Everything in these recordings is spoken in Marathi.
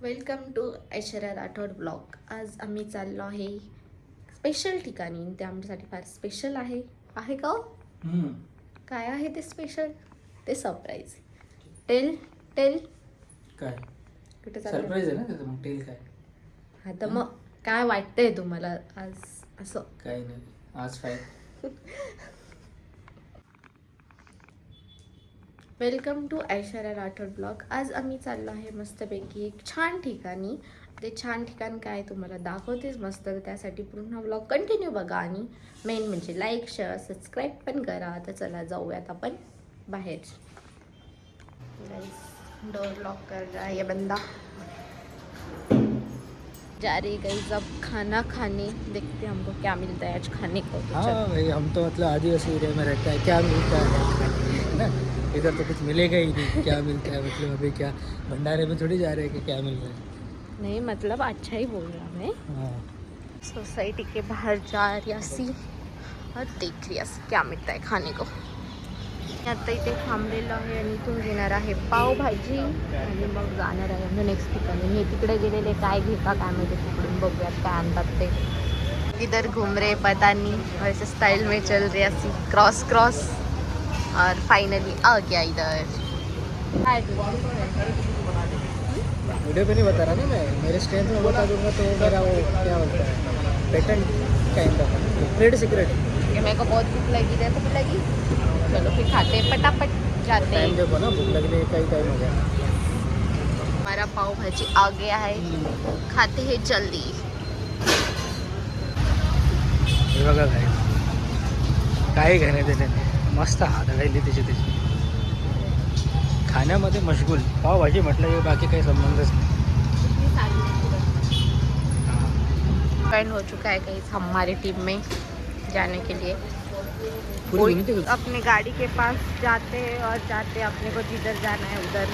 Welcome to Aishwarya Rathod blog. आज आम्ही चाललो आहे स्पेशल ठिकाणी. ते आमच्यासाठी फार स्पेशल आहे. आहे का हो? काय आहे ते स्पेशल? ते सरप्राईज. टेल टेल काय कुठे चाललं? सरप्राईज आहे ना त्याचं, मग टेल काय? हा तर मग काय वाटतंय तुम्हाला आज असं? काही नाही, आज काय welcome to Aishwarya Rathod blog. आज आम्ही चाललो आहे मस्तपैकी एक छान ठिकाणी. ते छान ठिकाण काय तुम्हाला दाखवतेच मस्त. तर त्यासाठी पूर्ण ब्लॉग कंटिन्यू बघा आणि मेन म्हणजे लाईक शेअर सबस्क्राईब पण करा. तर चला जाऊयात आपण बाहेर. डोर लॉक कर रहा है ये बंदा. जा रही गाइस अब खाना खाने. देखते हैं हमको क्या मिलता है आज खाने को. तो हाँ भाई, हम तो मतलब आदिवासी एरिया में रहता है, क्या मिलता है ना, इधर तो कुछ मिलेगा ही नहीं. क्या मिलता है मतलब अभी क्या भंडारे में थोड़ी जा रहे हैं कि क्या मिल रहा है. नहीं मतलब अच्छा ही बोल रहा मैं. हाँ सोसाइटी के बाहर जा रही सी और देख रही सी क्या मिळतं आहे खाणे को. आता इथे थांबलेलो आहे आणि इथून घेणार आहे पावभाजी आणि मग जाणार आहे आमच्या नेक्स्ट ठिकाणी. हे तिकडे गेलेले काय घेता काय माहिती, तिकडून बघूयात काय आणतात ते. इधर घूम रहे पता नहीं वैसे स्टाइल में चल रहे ऐसी क्रॉस क्रॉस और फाइनली आ गया इधर. वीडियो पे नहीं बता रहा ना मैं, मेरे स्ट्रेंथ में बता दूंगा तो मेरा वो क्या बोलता है patent kind of trade secret. मेरे को बहुत भूख लगी है तो भूख लगी. चलो फिर खाते पटापट जाते टाइम हैं. देखो ना, भूख लगने का ही टाइम हो गया. हमारा पाव भाजी आ गया है, खाते हैं जल्दी. हे बघा काय काही घेणे त्याने मस्त हाताळली त्याची खाण्यामध्ये मशगूल. पावभाजी म्हटलं की बाकी काही संबंधच नाही. ज्वाइन हो चुका है कहीं हमारी टीम में जाने के लिए. पूरी यूनिटी को अपनी गाड़ी के पास जाते हैं और जाते अपने को जिधर जाना है उधर.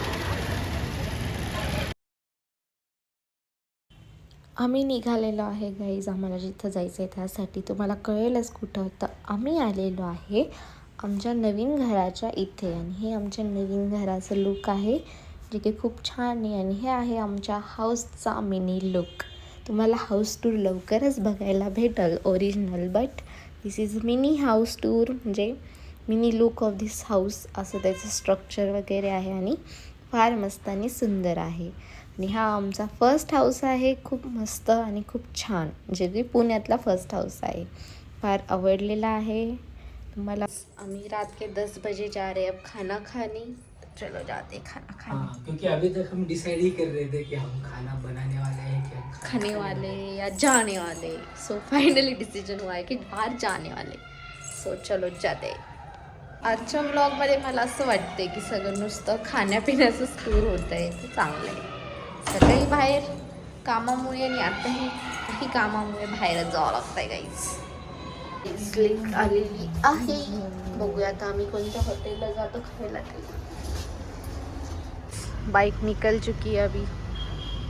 आम्ही निघालेलो आहे गाईज. आम्हाला जिथं जायचं आहे त्यासाठी तुम्हाला कळेलच कुठं. तर आम्ही आलेलो आहे आमच्या नवीन घराच्या इथे आणि हे आमच्या नवीन घराचं लुक आहे जे की खूप छान आहे. आणि हे आहे आमच्या हाऊसचा मिनी लुक. तुम्हाला हाऊस टूर लवकरच बघायला भेटेल original. But this is mini house tour, म्हणजे mini look of this house असं त्याचं स्ट्रक्चर वगैरे आहे आणि फार मस्त आणि सुंदर आहे. आणि हा आमचा फर्स्ट हाऊस आहे. खूप मस्त आणि खूप छान, जे की पुण्यातला फर्स्ट हाऊस आहे. फार आवडलेला आहे तुम्हाला. आम्ही रात के 10 बजे जा रहे अब खाना खाने. चलो जाते खाना खाने. हाँ, क्योंकि अभी तक हम डिसाइड ही कर रहे थे कि हम खाना बनाने वाले हैं कि हम खाने वाले या जाने वाले. सो फायनली डिसिजन हुआ आहे की बाहेर जाने वाले. सो चलो जाते. आजच्या व्लॉगमध्ये मला असं वाटते की सगळं नुसतं खाण्यापिण्याचंच टूर होतं आहे. ते चांगलं आहे. सकाळी बाहेर कामामुळे आणि आताही काही कामामुळे बाहेरच जावं लागतं आहे गाईज. लिंक आलेली आहे. बघूया आता आम्ही कोणत्या हॉटेलला जातो खायला ते. बाइक निकल चुकी है अभी.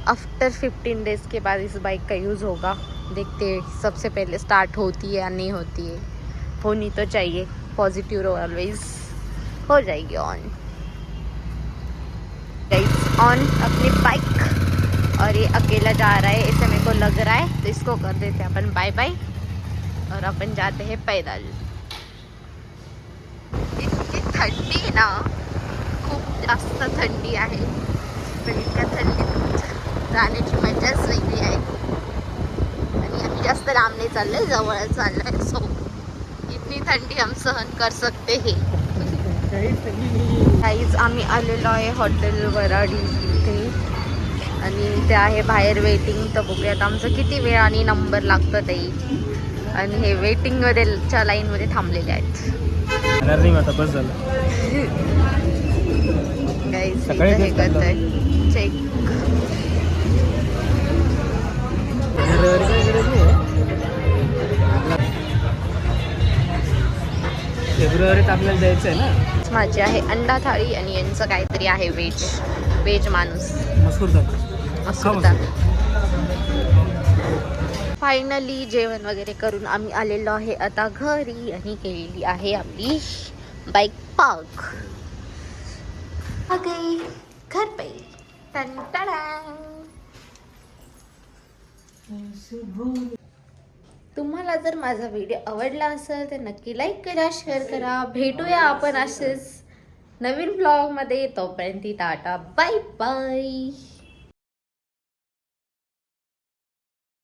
आफ्टर 15 डेज के बाद इस बाइक का यूज़ होगा. देखते हैं सबसे पहले स्टार्ट होती है या नहीं होती है. होनी तो चाहिए. पॉजिटिव रहो ऑलवेज. हो जाएगी ऑन गाइस, ऑन अपनी बाइक. और ये अकेला जा रहा है ऐसे मेरे को लग रहा है. तो इसको कर देते हैं अपन बाय बाय और अपन जाते हैं पैदल. इतनी थंडी है ना, खूप जास्त थंडी आहे. पण इतक्या थंडीत जाण्याची मजाच वेगळी आहे. आणि आम्ही जास्त लांब नाही चाललोय, जवळच चाललोय. सो इतनी थंडी हम सहन कर सकते हैं. काहीच आम्ही आलेलो आहे हॉटेल वराडी इथे आणि ते आहे बाहेर वेटिंग. तर बघूयात आमचं किती वेळ आणि नंबर लागतं ते. आणि हे वेटिंगमध्ये च्या लाईनमध्ये थांबलेले आहेत. नाही आता बस झालं. गाईज सकाळी हे करत आहे चेक. फेब्रुवारीत आपल्याला जायचं आहे ना. माझी आहे अंडा थाळी आणि यांचं काहीतरी आहे व्हेज माणूस. मसूर असुरदा. फायनली जेवण वगैरे करून आम्ही आलेलो आहे आता घरी आणि केलेली आहे आपली बाईक पार्क. आ गई घर पे. टन टडा. तुम्हाला जर माझा व्हिडिओ आवडला असेल तर नक्की लाईक करा, शेअर करा. भेटूया आपण असेच नवीन ब्लॉगमध्ये. तोपर्यंत टाटा, बाय बाय.